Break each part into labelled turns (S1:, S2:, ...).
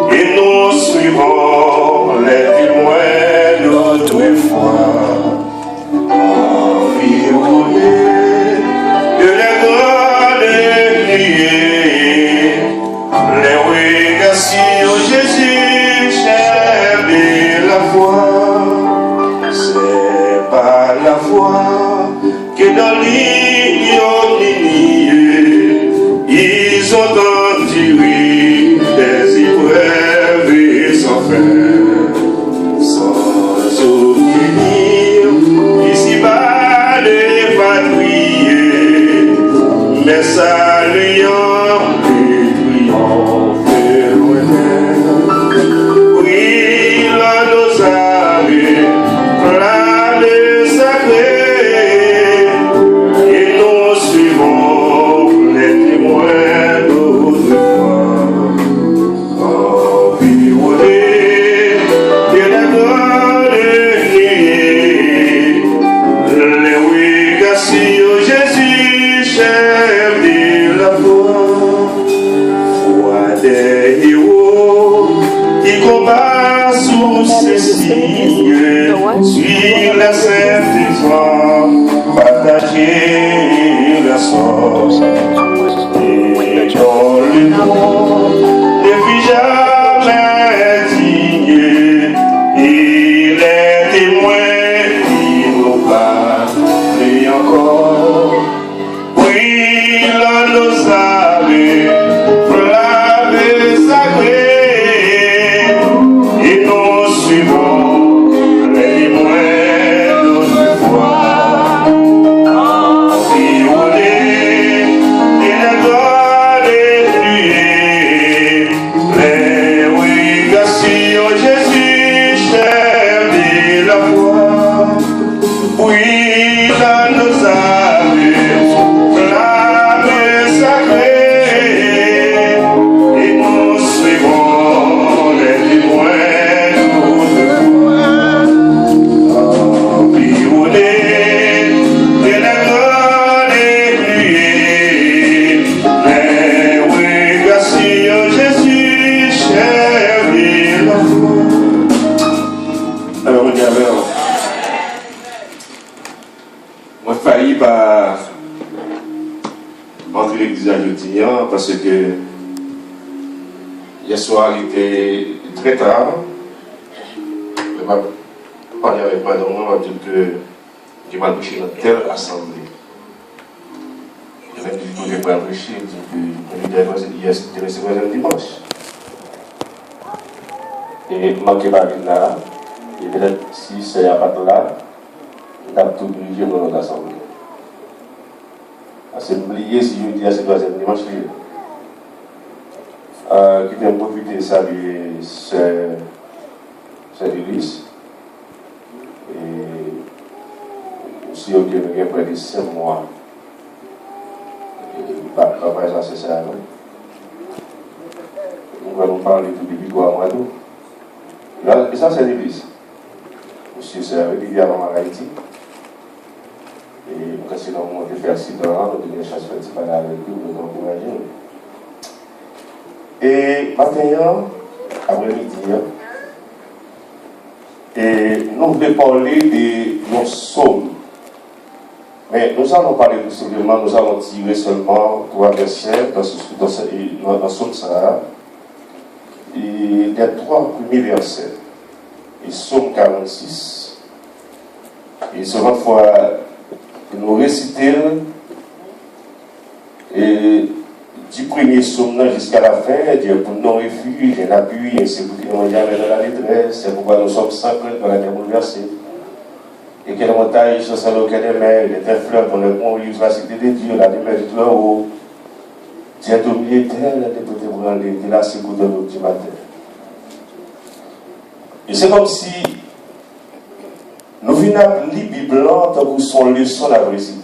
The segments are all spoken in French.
S1: Et nous suivons les témoins d'autrefois, environnés de la grande nuée, les regards sur Jésus, chef de la foi. C'est pas la foi que dans l'ignominie, ils ont enduré des épreuves et sans fin, sans obtenir ici-bas l'évanouir, mais saluant le triomphe lointain. Oui, là nos amis, flamme sacrée, et nous suivons les témoins d'autrefois, environnés de la grande nuée, les regards sur Jésus, chef de la foi, foi des héros qui combat sous ces signes, sur la sainte foi, partager la sauce, et dans le monde ne fut jamais digne, il est témoin qui nous parle encore. Oui, là nous savons, flamme sacrée, et nous suivons les témoins d'autrefois, environnés de la grande nuée, les regards sur Jésus, chef de la foi. Oui, là nous avons flamme sacrée, et nous suivons les témoins d'autrefois, environnés de la grande nuée, les regards sur Jésus, chef de la foi. Alors, regardez, moi, failli par entrer l'église à jeudi parce que hier soir il était très tard. Je m'a parlé avec madame, on m'a dit que je m'a prêché dans telle assemblée. Je m'a dit que je vais prêcher, il dit que hier c'était le troisième dimanche. Et manqué pas là, et peut-être si c'est à pas là, on a tout obligé dans notre assemblée. C'est oublié si je dis à ce troisième dimanche, qui vient profiter de saluer c'est l'église. Et aussi, on a près de 5 mois. Papa, ça c'est ça. Nous allons parler tout depuis 3 mois. Et ça, c'est l'église. Aussi, c'est régulièrement en Haïti. Et quand c'est dans le monde de faire accident, on a une chance de parler avec vous, de nous encourager. Et maintenant, après-midi, et nous voulons parler de nos psaumes. Mais nous allons parler tout simplement, nous allons tirer seulement 3 versets dans psaume ça. Et les 3 premiers versets. Et psaume 46. Et seulement fois, nous récitons et du premier psaume jusqu'à la fin, Dieu pour nos refuges, un appui, et c'est pour que nous jamais dans la détresse, c'est pourquoi nous sommes sans crainte dans la terre bouleversée. Et quelle montagne, sur le quai des mers, les terres fleurs pour le bon livre, la cité de Dieu, la demeure du tout haut. Dieu est au milieu d'elle, la déportée branlée, de la secours de l'eau du matin. Et c'est comme si nous venons à lire la Bible pour son leçon la réussite.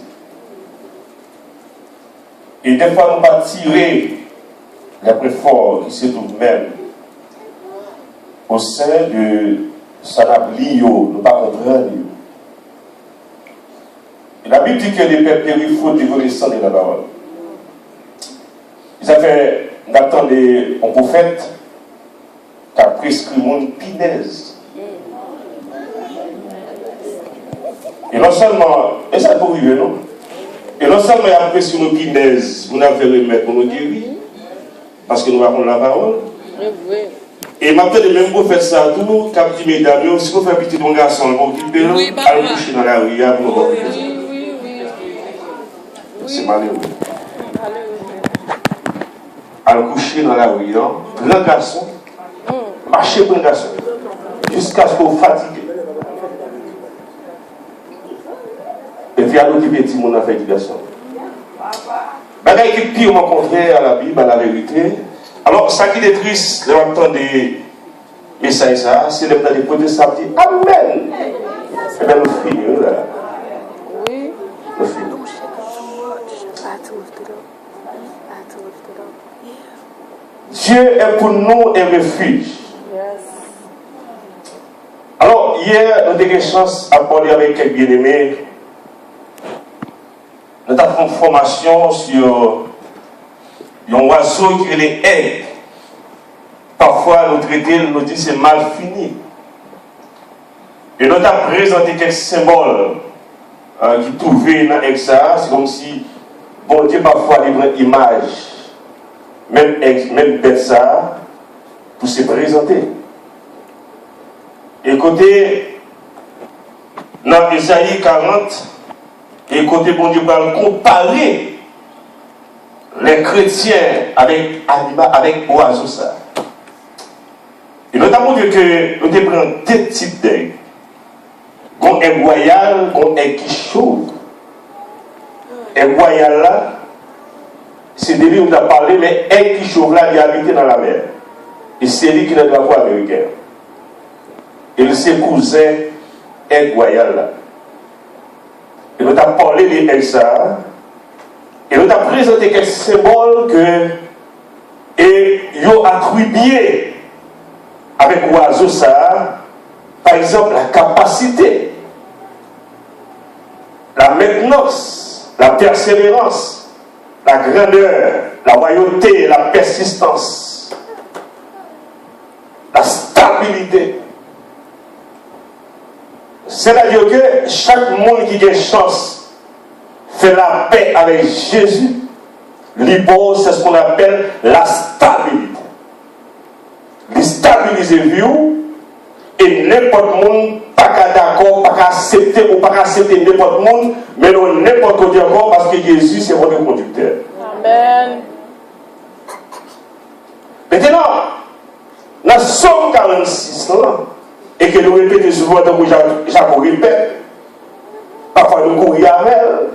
S1: Et des fois, nous pas tirer les plus forts qui se trouvent même au sein de Sanabli, nous ne pas comprendre. Et la Bible dit que les peuples périssent faute de connaissance de la parole. Ça fait d'attendre un prophète qui a prescrit mon pinaise. Et non seulement, et ça peut vivre, non? Et non seulement il a prescrit mon pinaise, vous n'avez remettre pour nous guérir, parce que nous avons la parole. Et maintenant, le même prophète ça, tout, qui a dit, mesdames, si vous faites petit ton garçon, pour qu'il peut aller coucher dans la rue, pour nous voir. C'est malheureux. Aller coucher dans la rue, grand garçon, marcher pour un garçon, jusqu'à ce qu'on fatigue. Et puis, à l'autre petit monde a fait du garçon. Bagay qui pire au contraire à la Bible, à la vérité. Alors, ça qui est triste, le temps des messages, c'est le temps des protestants qui disent Amen. Et bien, nous finissons là. Oui. Nous finissons. Dieu est pour nous un refuge. Alors, hier, nous avons eu une chance à parler avec quelques bien-aimés. Nous avons fait une formation sur un oiseau qui est les aigles. Parfois, nous traitons, nous disons c'est mal fini. Et nous avons présenté quelques symboles qui trouvaient dans l'exa. C'est comme si, bon Dieu, parfois, livre une image, même bête ça, pour se présenter. Et côté, dans Isaïe 40, et côté, bon Dieu, va comparer les chrétiens avec oiseaux ça. Et notamment que nous prenons deux types d'ailes. Qu'on est royal, qu'on est qui chauve. Et royal là, c'est de lui où on a parlé, mais aigle qui chauve là, il est habité dans la mer. Et c'est lui qui est dans la voie américaine. Et le ses cousins aigle royal là. Et nous avons parlé de Elsa. Et nous avons présenté quelques symboles que et ils attribué avec l'oiseau ça, par exemple la capacité, la maintenance, la persévérance, la grandeur, la royauté, la persistance, la stabilité. C'est-à-dire que chaque monde qui a une chance fait la paix avec Jésus, l'hypose, c'est ce qu'on appelle la stabilité. Il stabilise vous et n'importe monde pas d'accord, pas accepter ou pas accepter n'importe monde, mais non n'importe quoi encore parce que Jésus c'est votre conducteur. Amen. Maintenant, dans Somme 46 et que nous répétons souvent tant que Jacob répète, parfois nous courons à elle.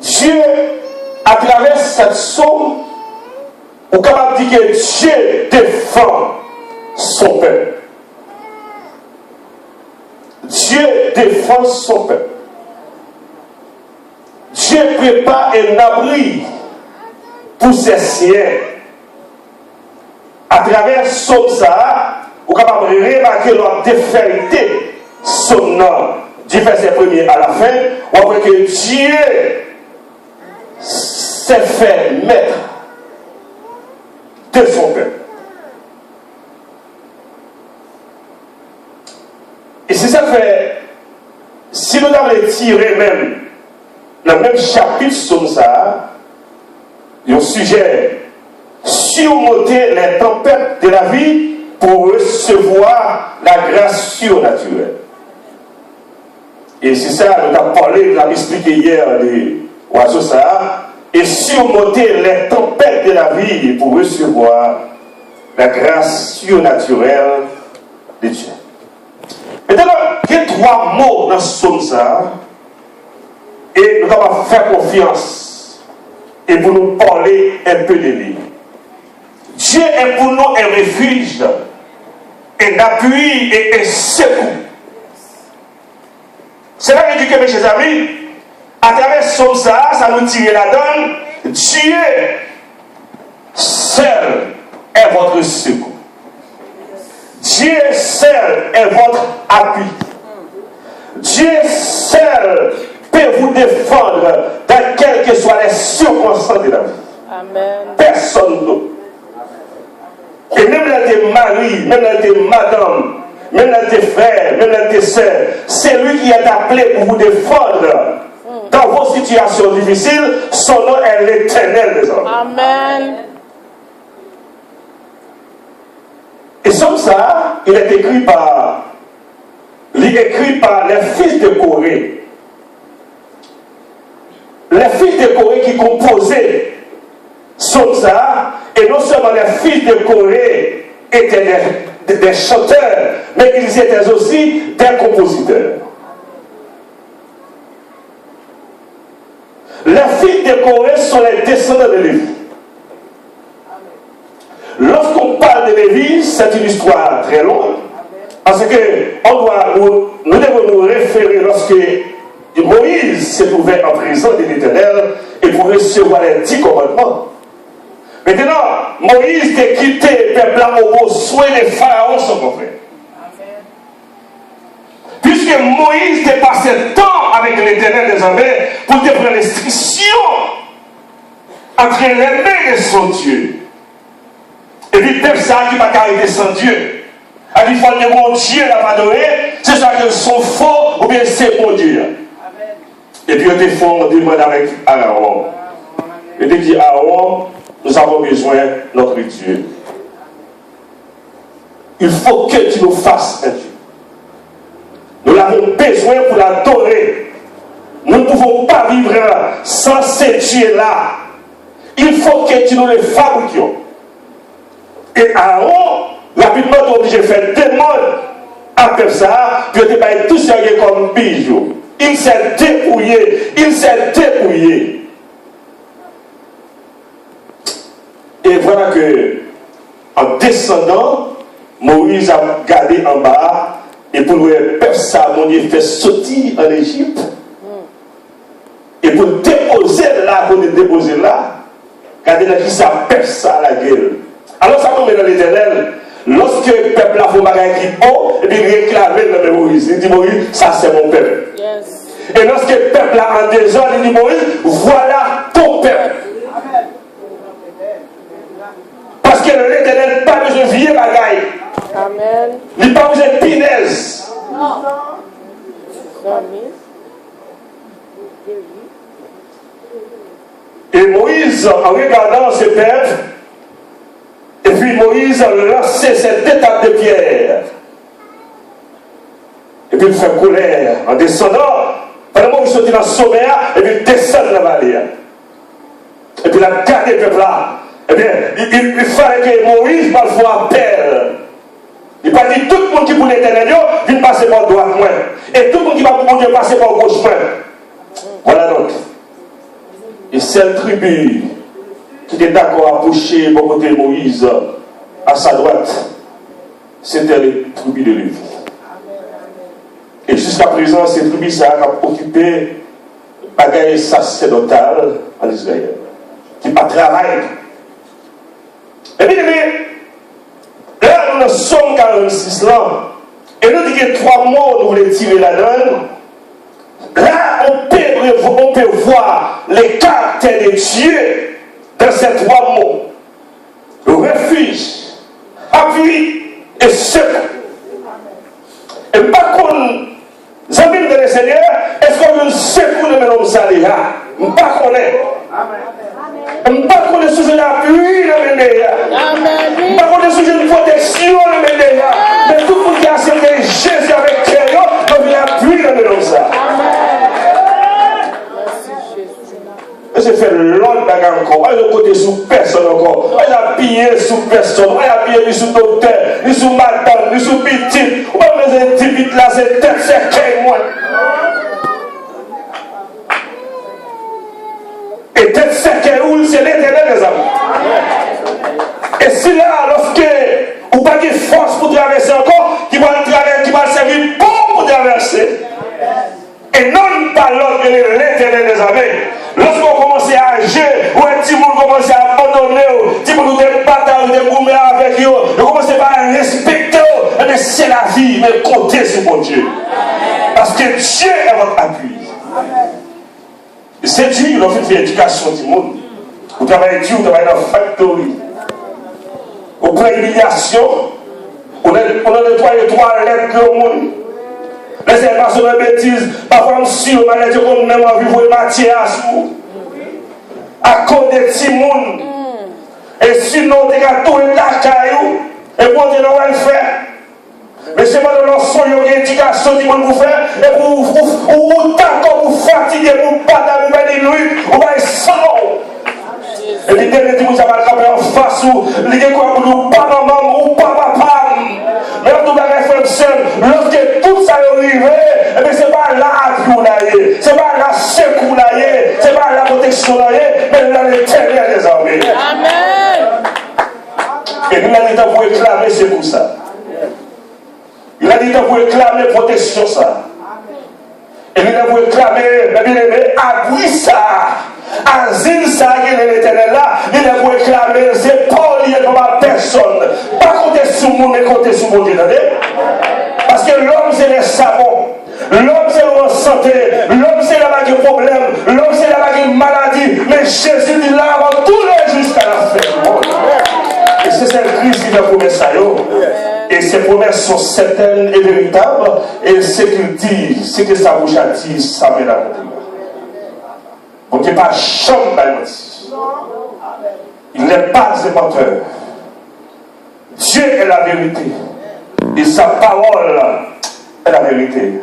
S1: Dieu, à travers cette somme, on est capable de dire que Dieu défend son peuple. Dieu défend son peuple. Dieu prépare un abri pour ses siens. À travers son ça, on est capable de remarquer leur déférité son nom du verset 1er à la fin, on voit que Dieu s'est fait maître de son peuple. Et c'est ça fait, si nous avons tiré même dans le même chapitre comme ça, il y a un sujet surmonter les tempêtes de la vie pour recevoir la grâce surnaturelle. Et c'est ça, nous avons parlé, nous avons expliqué hier de oiseaux ça, et surmonter les tempêtes de la vie pour recevoir la grâce surnaturelle de Dieu. Maintenant, il y a trois mots dans ce psaume ça, et nous allons faire confiance et pour nous parler un peu de lui. Dieu est pour nous un refuge, un appui et un secours. C'est là que je dis que mes chers amis, à travers ce psaume ça nous tire la donne. Dieu seul est votre secours. Dieu seul est votre appui. Dieu seul peut vous défendre dans quelles que soient les circonstances de la vie.
S2: Amen.
S1: Personne d'autre. Et même là tes maris, même là tes madames, même là tes frères, même là tes sœurs, c'est lui qui est appelé pour vous défendre dans vos situations difficiles. Son nom est l'Éternel des hommes.
S2: Amen.
S1: Et comme ça, il est écrit par les fils de Corée. Les fils de Corée qui composaient ça, et non seulement les fils de Corée étaient des chanteurs, mais ils étaient aussi des compositeurs. Les fils de Corée sont les descendants de Lévi. Lorsqu'on parle de Lévi, c'est une histoire très longue, parce que nous devons nous référer lorsque Moïse s'est trouvé en prison de l'Éternel et pour recevoir les 10 commandements. Maintenant, Moïse t'a quitté le peuple au soin des pharaons, son frère. Puisque Moïse t'a passé le temps avec l'Éternel des armées pour te prendre l'instruction entre les mains de son Dieu. Et puis, le peuple ça qui va arrêter sans Dieu. Il faut que mon Dieu l'a adorer, c'est ça qu'ils sont faux ou bien c'est mon Dieu. Et puis, ils te font demande avec Aaron. Et te dit Aaron, nous avons besoin de notre Dieu. Il faut que tu nous fasses un Dieu. Nous l'avons besoin pour l'adorer. Nous ne pouvons pas vivre sans ce Dieu-là. Il faut que tu nous le fabriquions. Et Aaron, rapidement, tu es obligé de faire des modes après ça, puis tu es tout sérieux comme bijou. Il s'est dépouillé. Il s'est dépouillé. Et voilà que, en descendant, Moïse a gardé en bas, et pour le peuple ça, mon Dieu fait sortir en Égypte. Et pour le déposer là, regardez là qui ça peuple ça à la gueule. Alors ça tombe dans l'Éternel. Lorsque le peuple a fait un bagage qui est haut, et puis il réclame dans le Moïse. Il dit Moïse, ça c'est mon peuple.
S2: Yes.
S1: Et lorsque le peuple a en désordre, il dit Moïse, voilà ton peuple. Parce que l'Éternel n'a pas besoin de vieux bagaille.
S2: Amen.
S1: Il n'a pas besoin de pinaise.
S2: Non.
S1: Et Moïse, en regardant ce peuple, et puis Moïse a lancé cette étape de pierre. Et puis il fait colère en descendant. Pendant que il sortit dans le sommet, et puis il descend dans la vallée. Et puis il a gardé le peuple là. Eh bien, il fallait que Moïse parfois appelle. Il va dire tout le monde qui pour l'Éternel, vient passer par droite moins. Et tout le monde qui va pour Dieu passer par gauche moins. Voilà donc. Et cette tribu qui était d'accord à pousser pour côté Moïse à sa droite, c'était les tribus de Lévi. Et jusqu'à présent, ces tribus ça a occupé la bagaille sacerdotale en Israël, qui n'a pas travaillé. Et bien, là, nous sommes 46 ans, et nous disons que 3 mots, nous voulons tirer la donne. Là, on peut voir les caractères de Dieu dans ces 3 mots. Refuge, appui et secours. Et par contre, les amis de le Seigneur, est-ce qu'on a un secours de l'homme Saléa? Je ne connais pas. Je ne connais pas sujet d'appui de Ménéa. Je ne connais pas sujet de protection de Ménéa. Mais tout le monde qui a accepté Jésus avec Créon, donc il a appui de l'homme Saléa. Et c'est fait l'autre bagarre encore. On a côté sous personne encore. On a pillé sous personne. On a pillé ni sous docteur, ni sous madame, ni sous petite. On va mettre un petit vite là, c'est tête, c'est qu'un moins. Et tête, c'est qu'un roule, c'est l'Éternel des amis. Et si là, lorsque vous n'avez pas de force pour traverser encore, qui va servir pour traverser. Et non pas l'autre de l'Éternel des armées. Lorsqu'on commence à agir, ou un petit monde commence à abandonner, un petit monde de bataille, de gourmet avec eux, on commence à respecter, mais c'est la vie, mais comptez sur mon Dieu. Parce que Dieu est votre appui. C'est Dieu qui a fait l'éducation du monde. Vous travaillez dur, vous travaillez dans la factory. Vous prenez l'humiliation. On a nettoyé 3 lettres au monde. Laissez pas sur les bêtises. Parfois, on suit, on a dit qu'on même envie de voir matière à sous. À cause des petits mondes. Et sinon, on a tout la caillou. Et pour dire, on va le faire. Mais c'est pas de l'ensemble de l'éducation du monde pour faire. Et pour d'accord, pour fatiguer, pour battre, pour faire des nuits, on va être sans. Et l'idée de dire que vous avez un en face ou l'idée quoi pour nous, pas maman ou pas papa. Mais en tout cas, les frères et sœurs, lorsque tout ça est arrivé, eh bien, c'est pas là que vous l'avez, c'est pas là que vous l'avez, c'est pas la protection mais là l'éternel des armées.
S2: Amen.
S1: Et il a dit de vous réclamer, c'est pour ça. Il a dit de vous réclamer protection, ça. Et il a dit de vous réclamer, bien aimé, abri ça. Asile ça, il est l'éternel là, il a vous réclamer, c'est pas lié comme à personne. Pas compter sur moi, mais compter sur mon Dieu. Parce que l'homme, c'est les savants. L'homme, c'est la santé. L'homme, c'est la maladie problème. L'homme, c'est la maladie maladie. Mais Jésus, il l'a avant tous les jusqu'à la fin. Et c'est cette crise qui a promis ça. Et ces promesses sont certaines et véritables. Et ce qu'il dit, ce que sa bouche a dit, ça va l'accomplir. Donc il n'est pas chambre d'alliance. Il n'est pas un menteur. Dieu est la vérité. Et sa parole est la vérité.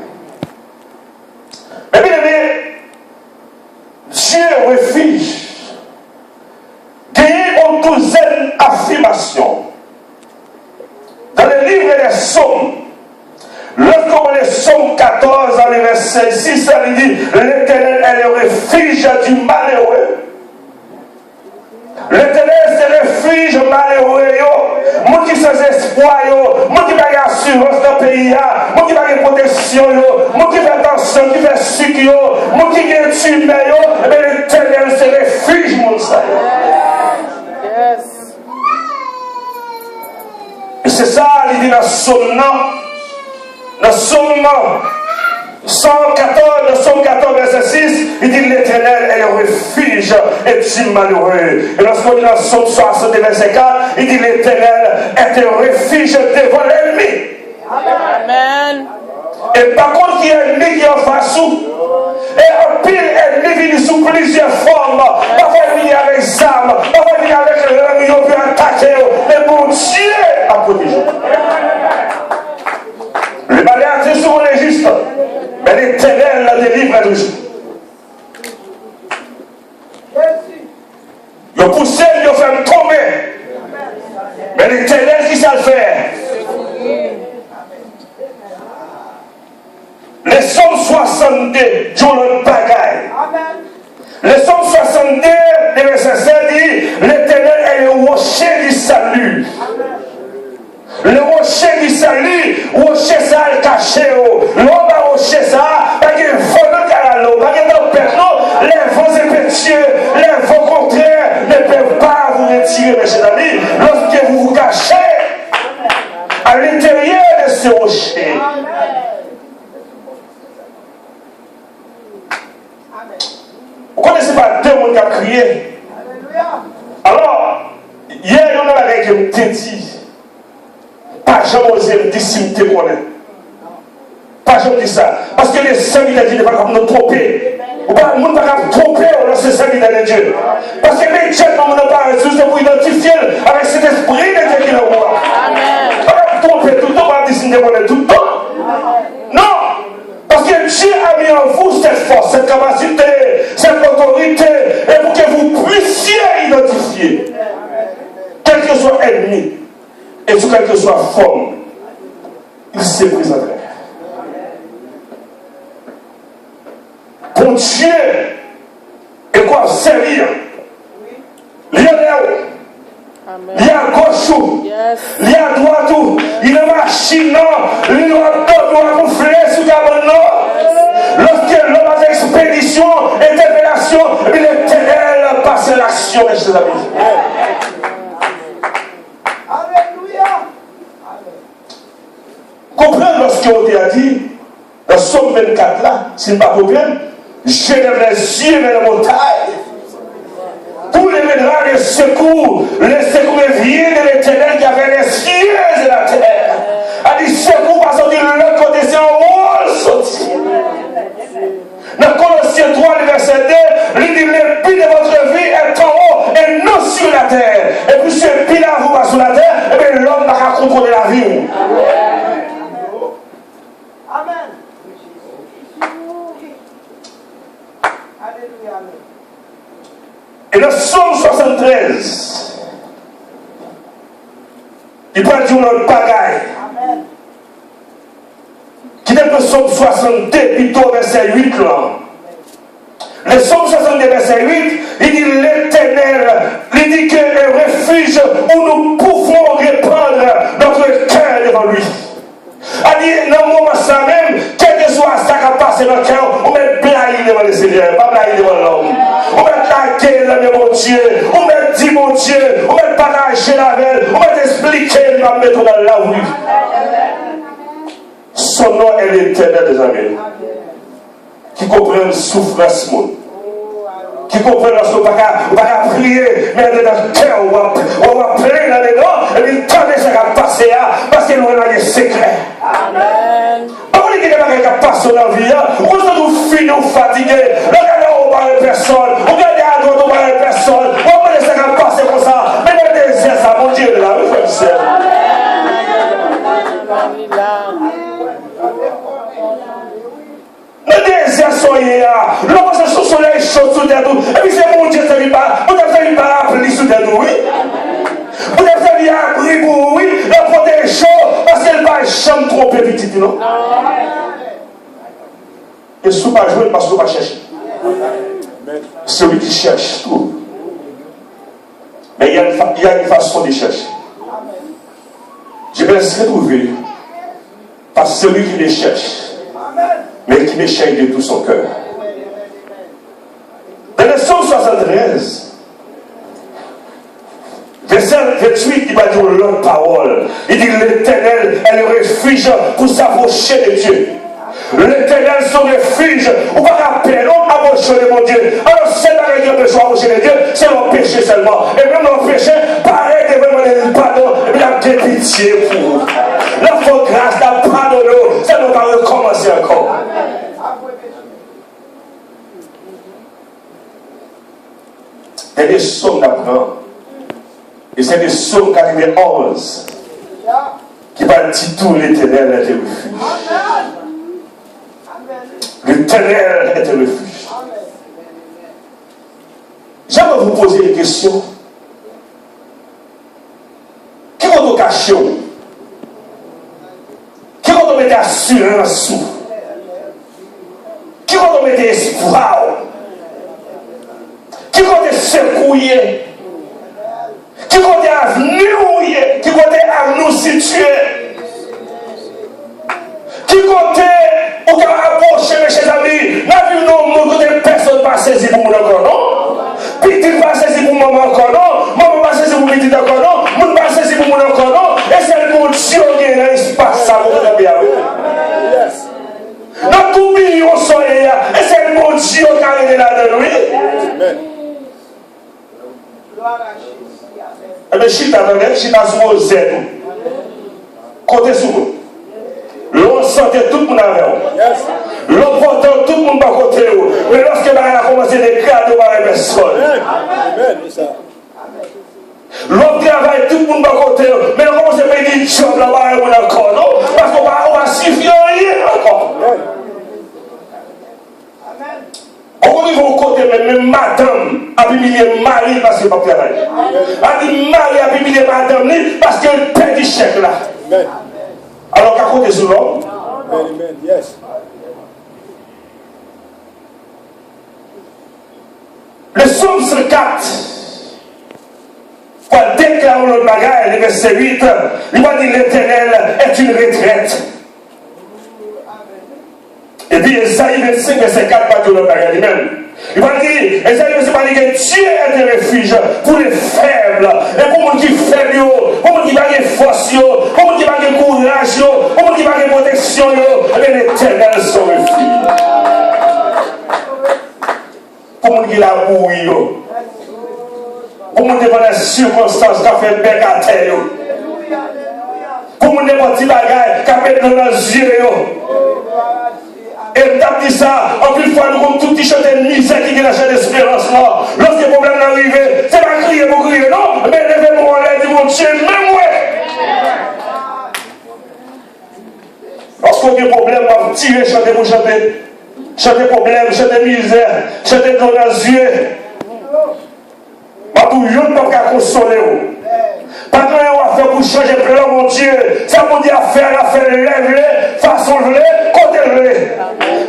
S1: Mais bien aimé, Dieu refuge. Gagné une douzaine d'affirmations. Dans le livre des Psaumes, lorsqu'on est Psaume 14, dans le verset 6, il dit l'Éternel est le refuge du malheureux. L'Éternel c'est le refuge malheureux. Moi qui sans espoir, moi qui n'ai pas d'assurance dans le pays, moi qui n'ai pas de protection, moi qui fais attention, qui fait sucre, moi qui gagne tumeur, l'Éternel c'est le refuge, mon ça.
S2: Yes.
S1: Et c'est ça, il dit dans Psaume, dans Psaume 114, verset 6, il dit l'Éternel est le refuge et du malheureux. Et lorsqu'on dit dans Psaume 60, verset 4, il dit l'Éternel est un refuge devant l'ennemi.
S2: Amen.
S1: Et par contre, il y a un ennemi qui est en face sous. Et un pile ennemi vient sous plusieurs formes. Parfois, il vient avec des armes. Parfois, il vient avec l'ennemi qui peut attaquer. Mais mon Dieu a protégé. Le malheur, c'est souvent les justes. Mais l'Éternel la délivre de juste. Il a poussé, il a fait tomber. Mais l'Éternel qui sait le faire. Les Psaumes 62, Joël Bagaille. Les Psaumes 62, le verset 7 dit l'Éternel est le rocher du salut. Le rocher du salut, rocher ça le caché. L'homme a rocher ça, pas qu'il y ait vent de caralo, pas qu'il y ait de les vents impétueux, les vents contraires ne peuvent pas vous retirer, mes chers amis, lorsque vous vous cachez à l'intérieur de ce rocher. Vous ne connaissez pas deux mondes qui ont crié. Alors, hier, il y en a avec qui me dit. Pas jamais osé me dire si je te connais. Pas jamais dit ça. Parce que les saints de Dieu ne vont pas nous tromper. Ou pas, nous ne pouvons pas tromper dans ces saints de Dieu. Parce que les gens ne vont pas juste pour identifier avec cet esprit de Dieu qui est en moi. On va tromper tout le temps, on va dire si je te connais tout le temps. Non! Parce que Dieu a mis en vous cette force, cette capacité, cette autorité, et pour que vous puissiez identifier, quel que soit ennemi, et sous quelle que soit forme, il se présenterait. Pour Dieu, et quoi servir? Il y a là-haut, il y a à gauche, il y a à droite, il y a machine, il y a gonfler sous cabane. Lorsque l'homme a expédition, interpellation, l'Éternel passe l'action, mes chers amis. Comprenez lorsque on a dit, dans Somme 24 là, s'il n'est pas problème, j'élève les yeux vers la montagne. Pour les médras de secours viennent de l'Éternel qui avait les cieux et la terre. A dit secours parce que de l'autre côté, c'est un haut sorti. Dans Colossiens 3, le verset 2, il dit le but de votre vie est en haut et non sur la terre. Et puis ce but-là vous va sur la terre, et bien l'homme n'a qu'à contrôler la vie.
S3: Amen. Alléluia.
S1: Et dans Psaume 73, il peut dire notre bagaille.
S3: Amen.
S1: Qui est le Psaume 62, plutôt verset 8 là. Le Psaume 62, verset 8, il dit l'Éternel, il dit que le refuge où nous pouvons répandre notre cœur devant lui. Il dit dans le moment ça même, quel que soit ça qui a passé dans le cœur, on met blague devant le Seigneur, pas blague devant l'homme. On met laquer dans mon Dieu, on met dire mon Dieu, on met partager la veille, on met expliquer, on va mettre dans la rue. Son nom est l'Éternel des amis. Qui comprend la souffrance, qui comprend la souffrance, on va prier, mais dans le cœur, on va prier là-dedans, et puis tant que ça va passer, parce que nous avons des secrets.
S2: Amen.
S1: Pas qu'on dit que les gens qui passent dans la vie, on se trouve fini ou fatigué, regardez on va à personne, regardez à droite on va à personne, on va laisser ça va passer comme ça, mais dans le désert, ça, mon Dieu, là, oui, frère, c'est. Le désert soyez là, l'homme se sous soleil chaud sous des doux, et puis c'est mon Dieu, ça ne pas, vous avez pas appris sous des doux, oui. Vous avez appris pour oui, la protéger parce qu'elle ne va jamais tromper petite, non? Et si vous ne pas jouer parce que vous ne pas chercher. Celui qui cherche tout. Mais il y a une façon de chercher. Je vais se retrouver par celui qui les cherche, mais qui les cherche de tout son cœur. Dans le Psaume 73, verset 28, il va dire l'autre parole. Il dit l'Éternel est le refuge pour s'approcher de Dieu. L'Éternel est son refuge. On va rappeler, on approche de mon Dieu. Alors, c'est la règle de besoin approcher de Dieu, c'est le péché seulement. Et même le péché, pareil, de vraiment le pardon, il a de pitié pour vous. La faute grâce, la pardon, ça nous va recommencer encore. Il y a des sommes d'apprendre. Et c'est des psaumes 91 qui va dire tout l'Éternel est le refuge. L'Éternel est le refuge. J'aimerais vous poser une question. Qui va vous cacher? Qui va vous mettre assurance sous? Qui va vous mettre espoir? Qui va vous secouer? Qui côté avenir, qui côté à nous situer, qui côté où on approcher mes chers amis, n'a vu non, côté personne pas saisi pour mon encore non, petit pas saisi pour maman encore non, maman pas saisi pour petit encore non, mon pas saisi pour mon encore non, et c'est le bon Dieu qui est dans l'espace ça pour vous bien. Dans tout million soleil, et c'est le bon Dieu qui est là-dedans, oui. Et bien, chita sur le Z. Côté sur vous. L'on sentait tout le monde avec vous. L'on portait tout le monde par côté vous. Mais lorsque vous avez commencé à dégrader, vous n'avez personne. L'on travaille tout le monde par côté vous. Mais on commence à faire des jobs là-bas, vous n'avez encore, non? Parce qu'on va suffire rien encore. On arrive au côté, même madame a humilié mari parce qu'il n'a pas travaillé. A dit mari a humilié madame parce qu'elle perd du chèque là. Alors qu'à côté sur l'homme. Le Psaume 104, pour déclarer notre bagage, le verset 8, il va dire l'Éternel est une retraite. Et puis Esaïe 25, verset 4, va dire le bagage lui-même. Il va dire, Esaïe 25 va dire que Dieu est un refuge pour les faibles, et pour les qui faibles, pour les qui n'ont pas de force, pour les qui n'ont pas de courage, pour les qui n'ont pas de protection, et l'Éternel est son refuge. pour qui la bouille, pour nous devant les circonstances qui ont fait bec à terre, pour nous devant les bagages qui ont fait dans nos yeux. Et t'as dit ça, en plus fois nous comme tout petit chanter de misère qui est la chaîne d'espérance là. Lorsque le problème arrive, c'est pas crier pour crier, non, mais levez-moi en l'air, dit mon Dieu, même moi. Lorsqu'on a des problèmes, on va tirer, chanter pour chanter. Chanter problème, chanter misère, chanter dans les yeux. Je ne peux pas consoler. Pas de rien à faire pour changer le plan, mon Dieu. Ça veut dire faire lève-le, façon le, côté le.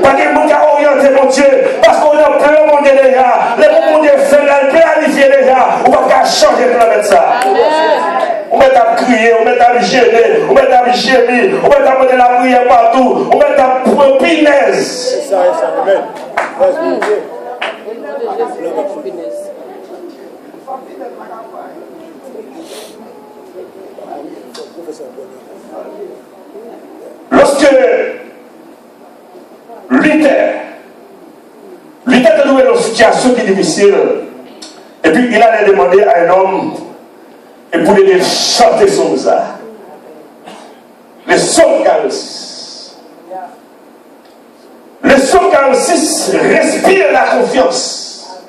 S1: Pas de rien à orienter, mon Dieu. Parce qu'on a plein de monde déjà. Le monde est fait, planifié déjà. On ne peut pas changer le plan de ça. On met à crier, on met à gêner, on met à gémir, on met à mettre la prière partout, on met à pinaise. C'est ça, amen. Lorsque Luther est trouvé dans une situation qui est difficile, et puis il allait demander à un homme et pour l'aider chanter son ça. Les psaumes 46. Les psaumes 46 respirent la confiance.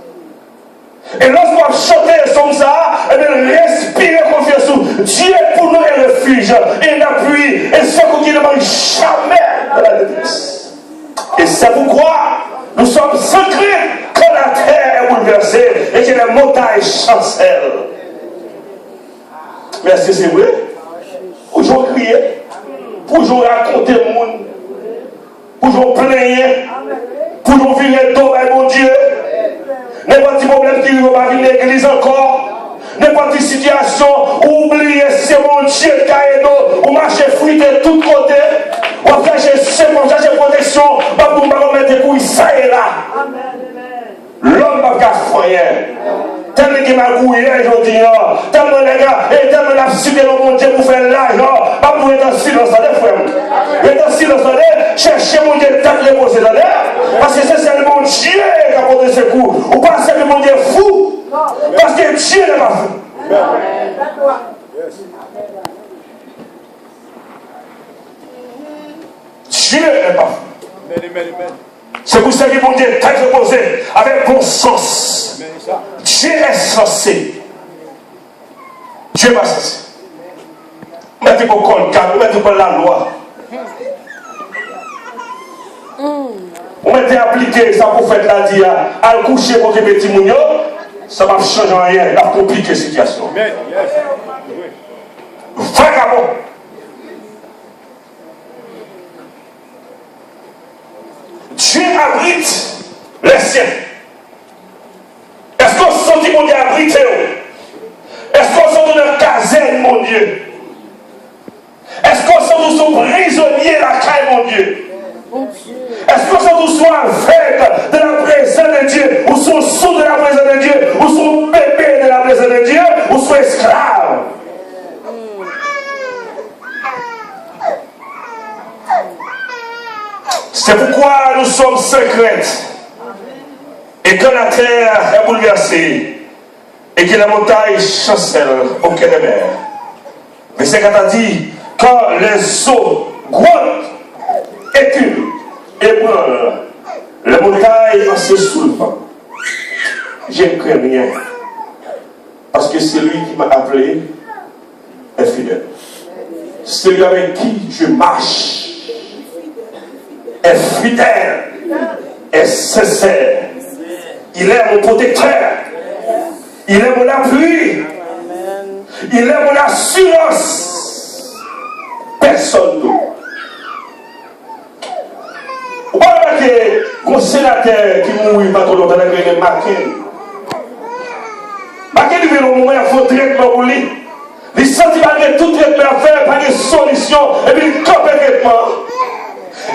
S1: Et lorsqu'on chante son ça, eh bien, respire confiance. Dieu est pour nous un refuge, et un appui, et ce qui ne manque jamais de la détresse. Et c'est pourquoi nous sommes secrets quand la terre est bouleversée et que les montagnes chancellent. Mais est-ce que c'est vrai? Toujours crier, toujours raconter le monde, toujours plaigner, toujours virer d'eau à mon Dieu. N'importe quel problème qui ne va pas venir l'église encore, n'importe quelle situation, oubliez, c'est mon Dieu qui a aidé, ou marcher fruit de tous côtés, ou chercher protection, ou mettre des couilles, ça et là. L'homme va faire foyer. Tellement qu'il m'a gouillé aujourd'hui, tellement les gars, et tellement la cité le mon Dieu pour faire l'argent, pas pour être en silence, frère. Être en silence, chercher mon Dieu, tac les posés, parce que c'est le mon Dieu qui a porté ce coup. Ou pas c'est le mon Dieu fou, parce que Dieu n'est pas fou. Dieu n'est pas fou. C'est pour ça que mon Dieu est très reposé avec bon sens. Dieu est censé. Dieu n'est pas censé. Mettez pour le cadre, mettez pour la loi. Vous mettez appliquer ça pour faire la dia, à le coucher pour que petit mounio, ça va changer rien, ça va compliquer la situation. Vagabond. Dieu abrite les siens. Est-ce qu'on sent que mon Dieu abrite? Est-ce qu'on sent dans la caserne, mon Dieu? Est-ce qu'on sent que nous sommes prisonniers la caille, mon Dieu? Est-ce qu'on sent que nous sommes aveugles de la présence de Dieu? Ou sont sous de la présence de Dieu? Ou sont bébés de la présence de Dieu? Ou sont esclaves? C'est pourquoi nous sommes secrets. Et que la terre est bouleversée. Et que la montagne chancelle au quai des mers. Mais c'est quand on dit, quand les eaux grondent, éculent, ébranlent, les montagnes en se soulevant. Je ne crains rien. Parce que celui qui m'a appelé est fidèle. Celui avec qui je marche est fidèle, est sincère. Il est mon protecteur. Il est mon appui. Il est mon assurance. Personne d'autre. Vous voyez qu'un sénateur qui mourit pas trop longtemps avec les Macken. Macken, il veut le moment, il faut traitement pour lui. Il sent qu'il va avoir tout traitement à faire, pas de solution, et puis il campe le traitement.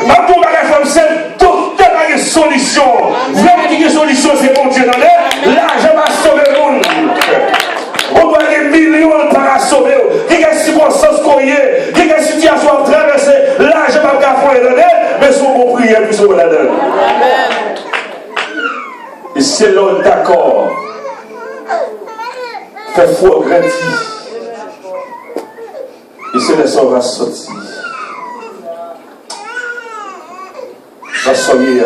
S1: Ma pour ma femme, c'est docteur a une solution. Vraiment qui a une solution, c'est bon Dieu. L'argent va sauver le monde. On doit des millions par à sauver. Qui a une circonstance qu'on y est, qui a une situation à traverser, l'argent va faire pour les donner, mais son bon prière pour sauver la donne. Et c'est l'autre d'accord. Fait fort grandir. Et c'est là qu'on va sortir. Va sortir.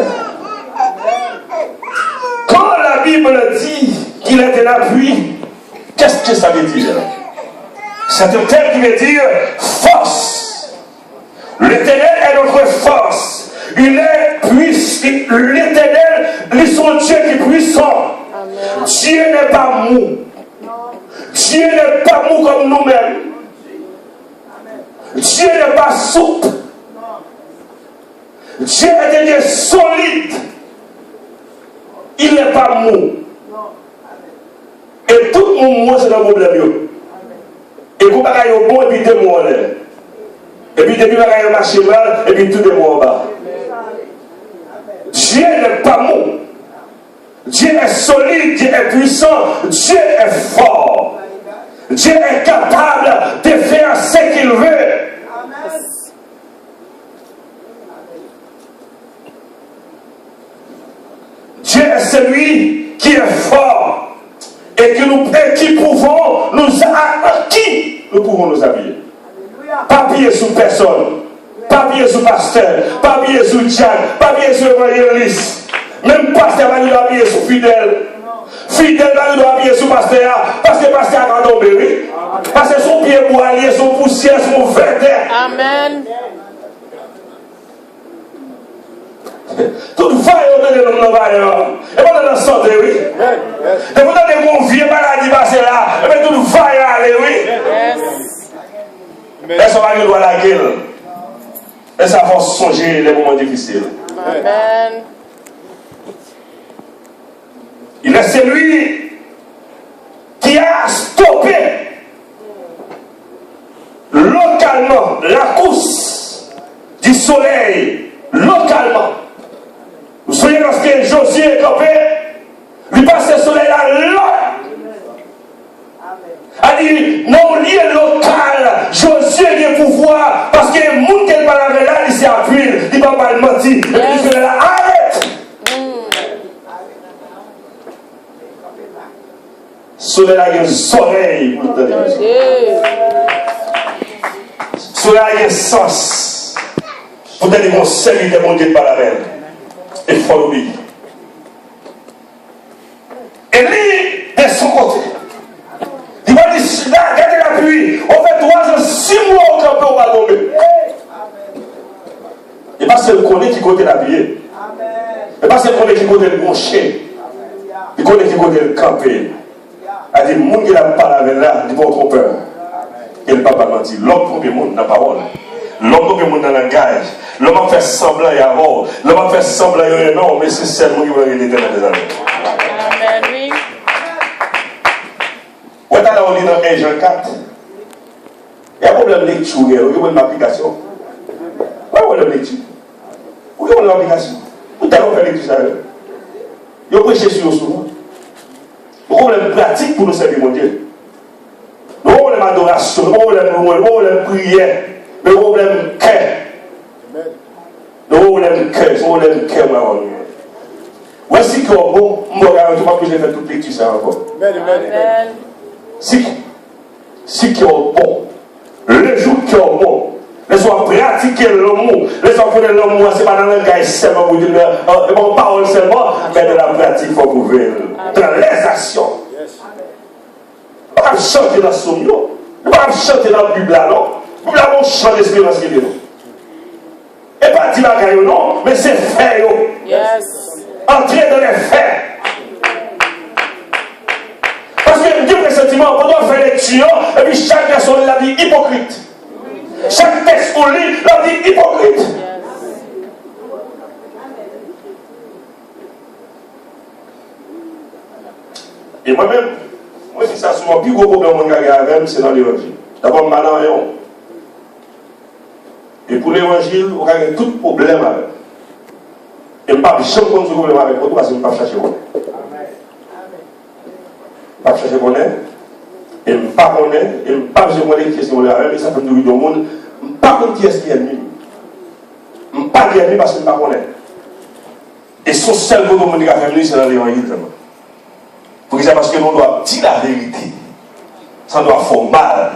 S1: Quand la Bible dit qu'il était l'appui, qu'est-ce que ça veut dire? C'est un terme qui veut dire force. L'Éternel est notre force. Il est puissant. L'Éternel est son Dieu qui est puissant. Amen. Dieu n'est pas mou. Dieu n'est pas mou comme nous-mêmes. Dieu n'est pas souple. Dieu est un Dieu solide. Il n'est pas mou. Et tout le monde, c'est le problème. Et vous avez un bon, et puis deux mois. Et puis depuis, vous avez un marché mal, et puis tout est mort en bas. Dieu n'est pas mou. Dieu est solide, Dieu est puissant, Dieu est fort. Dieu est capable de faire ce qu'il veut. Dieu est celui qui est fort et qui pouvons nous habiller. Pas pied sous personne, pas pied sous pasteur, pas pied sous diable, pas pied sous évangéliste. Même pasteur va nous habiller sous fidèle. Fidèle va nous habiller sous pasteur parce que pasteur va tomber, oui. Parce que son pied boalé, son poussière, son vêtement. Amen. Tout va y donner le nom vaillant. Et vous dans la santé, oui. Et vous avez mon vieux maladie passé là. Et bien tout va y aller, oui. Et ça va nous la gueule. Et ça va songer les moments difficiles. Amen. Il est celui qui a stoppé localement la course du soleil. Localement. Vous savez, lorsque Josué est campé, lui passe le soleil là, a dit, non, lié local, Josué a des pouvoirs, parce que le monde qui est pas là, il s'est appuyé, il ne va pas le mentir. Et puis, il dit, arrête! Soleil a un soleil pour te dire. Soleil a un sens. Pour te dire qu'on sait de mon Dieu par la veine. Il faut l'oublier. Et lui, de son côté, il va dire, là, regardez la pluie. On fait 3 ans, 6 mois au campé, on va tomber. Et pas c'est le connaît qui côté la vie. Et pas c'est le connaît qui côté le goncher. Il connaît qui côté le campé. A dit, le monde qui n'a pas la veine là, il va tromper. Il ne va pas mentir. L'homme trompe le monde dans la parole. L'homme trompe le monde dans le langage. L'homme a fait semblant et avant. L'homme a fait semblant et non, mais c'est seulement qui va aller l'éternel des années. Amen, oui. Où est-ce qu'on lit dans 1 Jean 4? Il y a un problème de lecture, il y a une application. Où est le problème de lecture? Où est l'application? Où est-ce qu'on fait lecture ça? Il y a prêché sur souvent. Le problème pratique pour nous servir mon Dieu. Le problème adoration, le problème prière, le problème cœur. Le problème cœur, le problème cœur. Voici que bon, je ne vais pas plus faire toute lecture ça encore. Si qui est bon, le jour qui est bon, laisse-moi pratiquer le mot, laisse-moi connaître le mot, c'est pas dans le langage seulement pour dire, bon, parole seulement, mais de la pratique, il faut prouver. Dans les actions. On va chanter dans son nom. On va chanter dans la Bible là, non. Nous avons chanté l'espérance qui est nous. Et pas dire la gagne, non, mais c'est fait. Entrer dans les faits. Parce que Dieu a sentiment, on doit faire lecture, et puis chaque personne l'a dit hypocrite. Chaque texte qu'on lit l'a dit hypocrite. Et moi-même, moi je dis ça souvent, le plus gros problème que j'ai avec c'est dans l'évangile. D'abord, je m'en ai. Et pour l'évangile, on a tout problème avec. Et je ne peux pas jamais prendre ce problème avec moi parce que je ne peux pas chercher mon. Je ne peux pas chercher mon. Et je ne peux pas connaître, et je ne peux pas chercher qui est mon avec, et ça fait nourrir le monde. Je ne peux pas connaître qui est ce qui est ennemi. Je ne peux pas dire ennemi parce que je ne peux pas connaître. Et son seul boulot que je fais, c'est dans l'évangile. Oui, c'est parce que nous doit dire la vérité. Ça doit faire mal.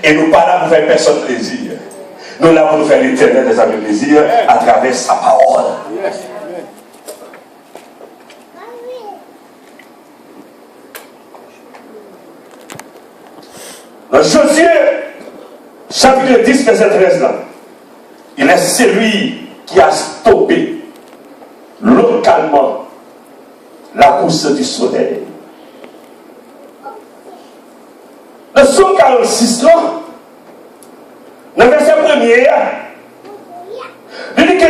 S1: Et nous pas là pour faire personne plaisir. Nous là pour nous faire l'éternel des amis plaisir à travers sa parole. Dans Josué, chapitre 10, verset 13 là, il est celui qui a stoppé localement la course du soleil. Le psaume 46 là, dans le verset 1er, il dit que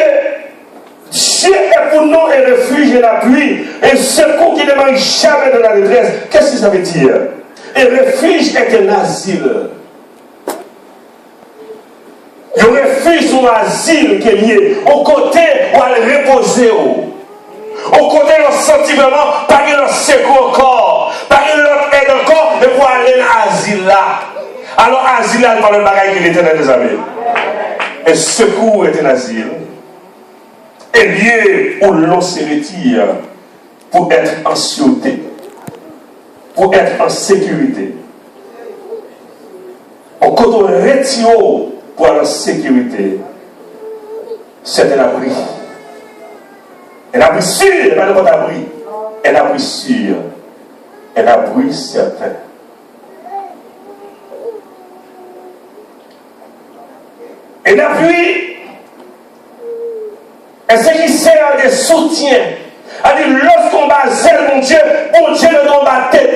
S1: Dieu est pour nous un refuge et l'appui, et secours qui ne manque jamais de la détresse. Qu'est-ce que ça veut dire? Un refuge est un asile. Le refuge est un asile qui est lié au côté où elle reposer. Au côté de leur sentiment, pas de leur secours encore, pas de leur aide encore, mais pour aller dans l'asile là. Alors, asile là, il parle de bagaille qui est l'éternel des amis. Un secours est un asile. Et lié où l'on se retire pour être en sûreté, pour être en sécurité. Au côté où on retire pour être en sécurité, c'est un abri. Un abri sûr, pas n'importe abri. Un abri sûr. Un abri certain. Un abri est ce qui sert de soutien. C'est-à-dire, lorsqu'on va zèle mon Dieu ne tombe pas tête.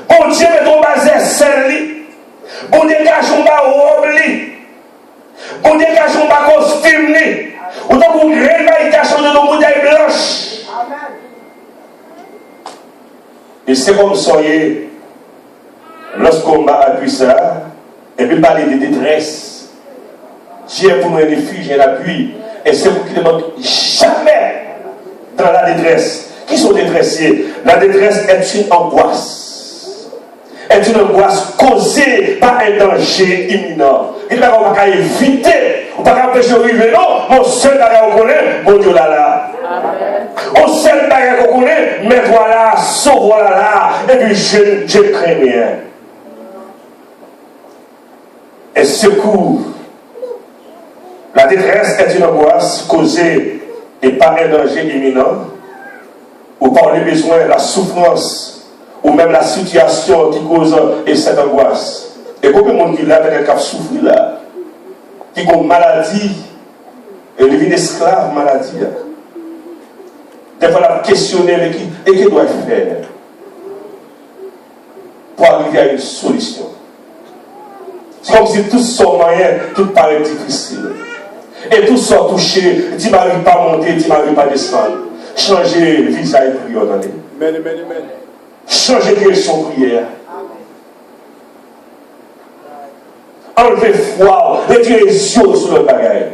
S1: Bon Dieu ne tombe pas zèle. Bon Dieu ne pas robe. Bon Dieu ne pas costume. Ou donc, vous ne pas changer de bouteille blanche. Et c'est comme soyez, lorsqu'on va appuyer ça, et puis parler de détresse. Dieu est pour nous un refuge et un appui. Et c'est pour qu'il ne manque jamais dans la détresse. Qui sont détressés? La détresse est une angoisse. Est une angoisse causée par un danger imminent. Il ne va pas éviter. On ne va pas empêcher de vivre. Non, mon seul bagage qu'on connaît, mon Dieu là là. Mon seul bagage qu'on connaît, mets-toi là, sauve-toi là. Et puis je crains rien. Et secours. La détresse est une angoisse causée et par un danger imminent, ou par les besoins, la souffrance, ou même la situation qui cause cette angoisse. Et combien de monde qui l'a avec un souffrir là, qui a une maladie, et il devient esclave maladie. Des fois, la questionner et qu'il doit faire pour arriver à une solution. C'est comme si tout son moyen, tout paraît difficile. Et tout soit touché, tu ne m'arrives pas à monter, tu ne m'arrives pas à descendre. Changer visage et prière, attendez. Changer direction prière. Enlever foi, retirer les yeux sur le bagage.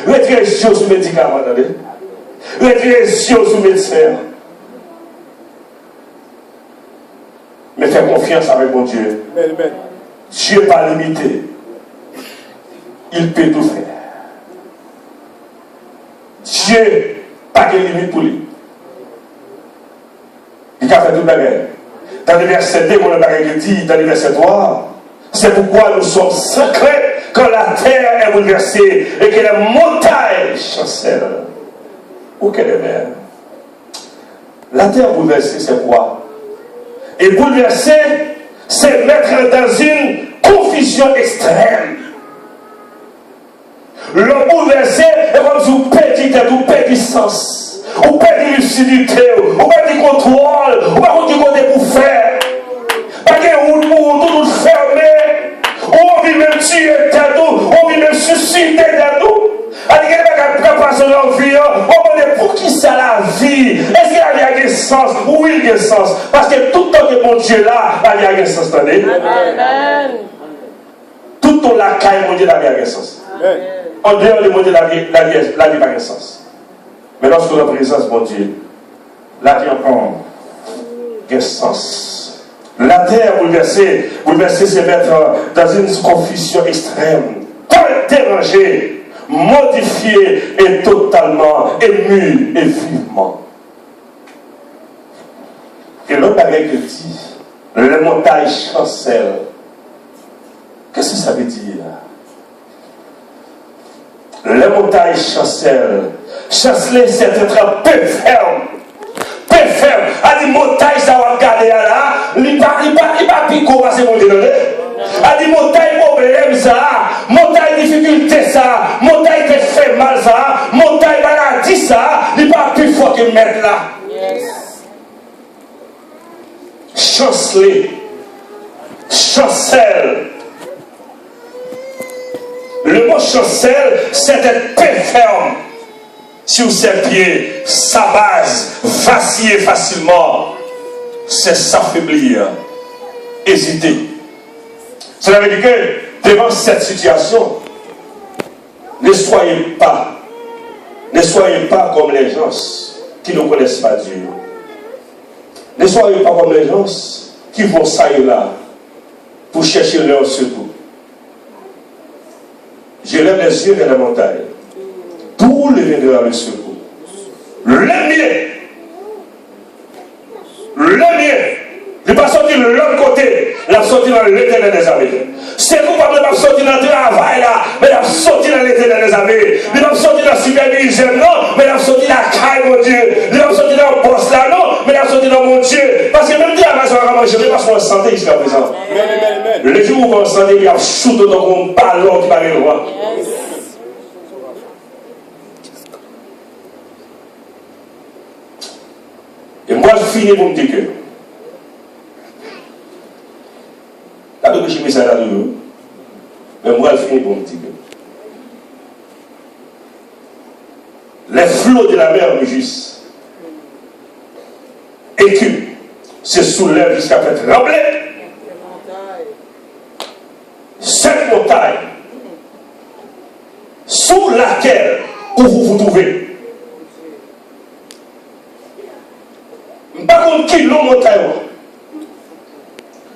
S1: Retirer les yeux sur le médicament, attendez. Retirer les yeux sur le médecin. Mais faire confiance avec mon Dieu. Dieu n'est pas limité. Il peut tout faire. Dieu n'a pas de limite pour lui. Il a fait tout le bagage. Dans le verset 2, mon bagage dit, dans le verset 3, c'est pourquoi nous sommes secrets quand la terre est bouleversée et que les montagnes chancellent. Ou que les mers. La terre bouleversée, c'est quoi? Et bouleversée, c'est mettre dans une confusion extrême. Le bouleversé est comme si vous perdiez tête, vous perdiez sens, vous perdiez lucidité, vous perdiez contrôle, vous perdiez côté pour faire. Parce que vous tout fermé, on vit même tuer tête, on vit même susciter tête. Alors, il y a des gens qui passent leur vie, on me dit pour qui ça la vie? Est-ce qu'il y a un sens? Oui, il y a un sens. Parce que tout le temps que mon Dieu là, il y a un sens. Amen. Tout le temps la caille, mon Dieu, là, il y a un sens. En dehors du monde de la vie n'a pas de sens. Mais lorsque la présence, mon Dieu, la vie encore a un sens. La terre bouleversée, c'est mettre dans une confusion extrême, dérangée, modifiée et totalement émue et vivement. Et l'autre bagage qu'il dit, le montagne chancelle. Qu'est-ce que ça veut dire? Le montagne chancelle. Chanceler, c'est être peu ferme. Peu ferme. A dit montagne, ça va regarder là. Il va piquer, parce que mon Dieu. A dit montagne, problème ça. Montagne, difficulté ça. Montagne, te fait mal ça. Montagne, maladie ça. Il va plus fort que mettre là. Chanceler. Chancelle. Le mot chancelle, c'est être peu ferme sur ses pieds, sa base, vaciller facilement, c'est s'affaiblir, hésiter. Cela veut dire que devant cette situation, ne soyez pas comme les gens qui ne connaissent pas Dieu. Ne soyez pas comme les gens qui vont ça et là pour chercher leur secours. Je lève les yeux vers la montagne. D'où le viendra le secours. Le mien. Il ne va pas sortir de l'autre côté. Il va sortir dans l'éternel des armées. C'est pourquoi il va sortir dans le travail là. Mais il va sortir dans l'éternel des armées. Il va sortir dans le supervision, non. Mais il va sortir dans la caille, mon Dieu. Il va sortir dans le poste là, non. Mais il va sortir dans mon Dieu. Parce que même Dieu a besoin de manger. Je ne vais pas se santé jusqu'à présent. Le jour où vous vous sentez, il y a shooté dans un ballon qui va aller loin. Et moi, je finis pour me dire que. Là, je j'ai mis ça là dedans. Mais moi, je finis pour me dire que. Les flots de la mer Régis, écus, se soulèvent jusqu'à faire trembler. Cette montagne, sous laquelle vous vous trouvez. Par contre, qui non montagne?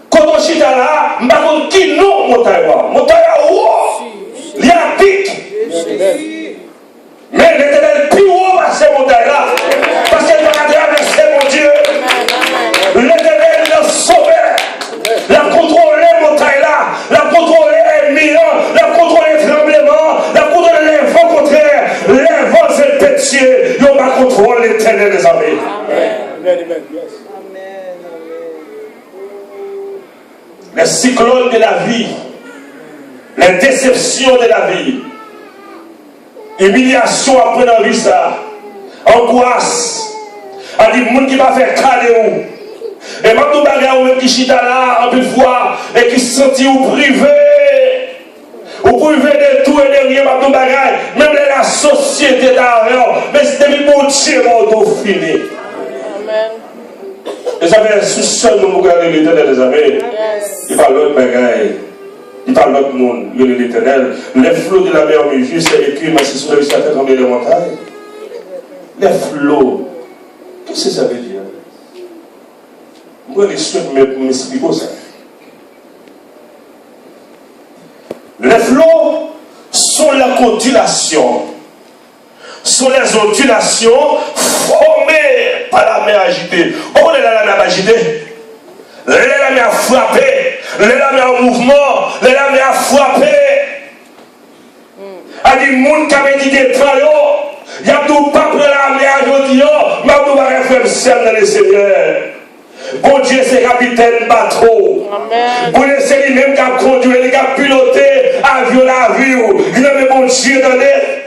S1: Quand on chita là, par contre, qui non montagne? Montagne, il y a un pic. Mais l'éternel plus haut à ces montagnes-là. Parce qu'elle va traverser, mon Dieu. L'éternel le sauveur. La contrôler les montagnes-là. La contrôler les millions. La contrôler les tremblements. La contrôler les vents contraires. Les vents impétueux. Il va contrôler l'éternel des armées. Les cyclones de la vie, les déceptions de la vie, humiliation après la vie, ça, angoisse, à dire, monde qui va faire caler où, et même tout bagage ou même qui chita là, en plus de fois, et qui se sentit ou privé de tout et de rien, même tout bagage, même la société d'argent, mais c'était mon Dieu, mon dos fini. Et ça fait sous seul nous regarder l'éternel des armées. Il parle l'autre bagaille. Il parle l'autre monde. Il est l'éternel. Les flots de la mer Mugis, c'est écrit, mais c'est sur la jusqu'à faire tomber les montagnes. Les flots. Qu'est-ce que ça veut dire? Moi, les souhaite m'expliquer ça. Les flots sont la condulation. Sont les ondulations formées par la mer agitée. Pourquoi la mer agitée? La mer a frappé, la mer en mouvement, la mer a frappé. A dit, moun qui avait dit des travaux, il y a tout pas pour la mer aujourd'hui, mais tout va faire seul dans le Seigneur. Bon Dieu, c'est capitaine bateau. Bon Dieu, c'est lui-même qui a conduit, qui a piloté avion la vie. Il a mis bon Dieu dans les.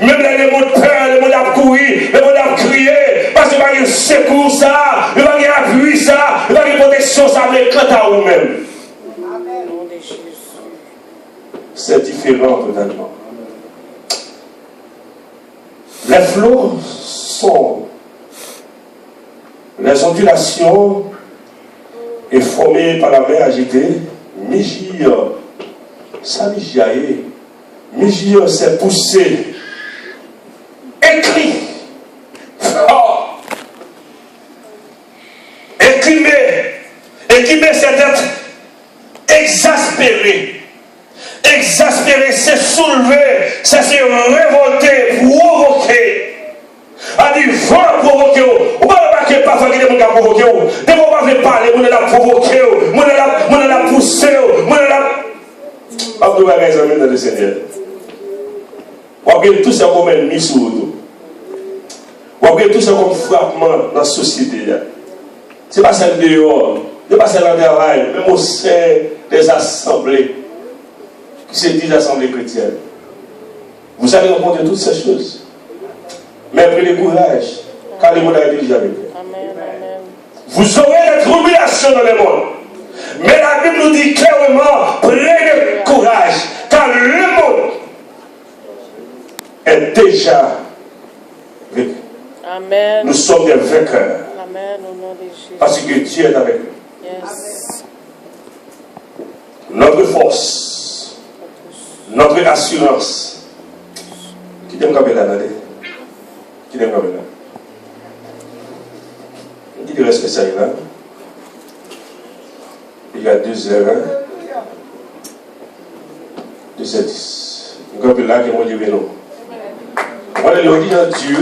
S1: Même les mots de peur, les mots d'appuyer, les mots d'appuyer, parce qu'il va y avoir secours ça, il va y avoir appui ça, il va y avoir protection ça, mais quant à vous-même. C'est différent totalement. Les flots sont les ondulations et formées par la mer agitée. Migir, ça migiaille. Migir, c'est poussé. Écrit. Fort. Écrimer, c'est être exaspéré. Exaspéré, c'est soulever, c'est se révolter, provoquer. A dit, voilà provoquer. Ou pas remarquer parfois qu'il y a des gens qui provoqué, moi l'a poussé, moi l'a. Pas de bagages dans le Seigneur. Vous avez tout ça comme ennemi sur vous. Vous avez tout ça comme frappement dans la société. Ce n'est pas celle dehors, ce n'est pas celle en travail, même au sein des assemblées, qui se disent assemblées chrétiennes. Vous allez rencontrer toutes ces choses. Mais prenez courage, car le monde a été déjà avec vous. Vous aurez des tribulations dans le monde. Mais la Bible nous dit clairement, prenez courage, car le monde est déjà vécu.
S2: Amen.
S1: Nous sommes des vainqueurs.
S2: Amen. Au nom de Jésus.
S1: Parce que Dieu est avec nous.
S2: Yes.
S1: Notre force, notre assurance. Qui t'aime comme là, qui t'aime comme là. Qui te reste ça là? Il y a 2h, 2h10. Nous sommes là qui m'ont dit, mais non. Voilà, l'ordinateur Dieu.